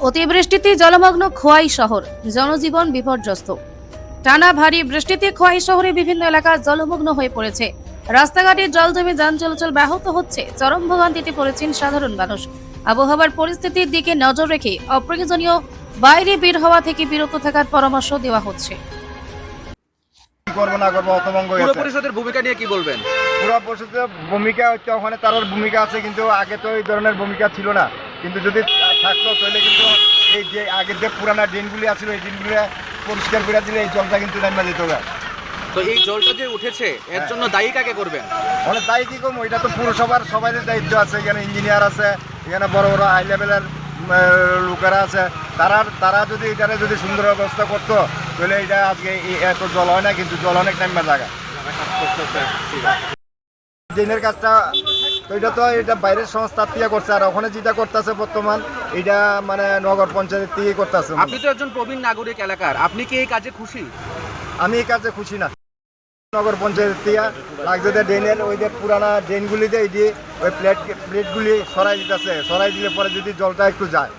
অতিবৃষ্টিতে জলমগ্ন খোয়াই শহর, জনজীবন বিপর্যস্ত। টানা ভারী বৃষ্টিতে খোয়াই শহরে বিভিন্ন এলাকা জলমগ্ন হয়ে পড়েছে। রাস্তাঘাটে জল জমে যান চলাচল ব্যাহত হচ্ছে। চরম ভোগান্তিতে পড়েছেন সাধারণ মানুষ। আবহাওয়ার পরিস্থিতির দিকে নজর রেখে অপ্রয়োজনীয় বাইরে বের হওয়া থেকে বিরত থাকার পরামর্শ দেওয়া হচ্ছে। করবো না করবো অতমঙ্গ পুরো পরিষদের ভূমিকা নিয়ে কি বলবেন? পুরো পরিষদের ভূমিকা হচ্ছে ওখানে তার ভূমিকা আছে, কিন্তু আগে তো এই ধরনের ভূমিকা ছিল না। কিন্তু যদি থাকতো তাহলে কিন্তু এই যে আগের যে পুরানা ড্রেনগুলি আছিল এই ড্রেনগুলি পরিষ্কার করে দিলে এই জলটা কিন্তু নামা যেত না। তো এই জলটা যে উঠেছে এর জন্য দায়ী কাকে করবেন? মানে তাই কি কম, এটা তো পুরসভার সবাইদের দায়িত্ব আছে। এখানে ইঞ্জিনিয়ার আছে, এখানে বড় বড় হাই লেভেলের লোকেরা আছে। তারা যদি এটারে যদি সুন্দর ব্যবস্থা করতো তাহলে এটা আজকে এত জল হয় না, কিন্তু জল অনেক নামা জায়গা। ড্রেনের কাজটা তো এটা বাইরের সংস্থার থেকে করছে, আর ওখানে যেটা করতেছে বর্তমান এটা মানে নগর পঞ্চায়েত থেকে করতেছে। আপনি তো একজন প্রবীণ নাগরিক এলাকার, আপনি কি এই কাজে খুশি? আমি এই কাজে খুশি না। নগর পঞ্চায়েত থেকে লাগছে যে ড্রেনের ওই যে পুরানা ড্রেনগুলিতে এই যে ওই প্লেটগুলি সরাই দিতেছে, সরাই দিলে পরে যদি জলটা একটু যায়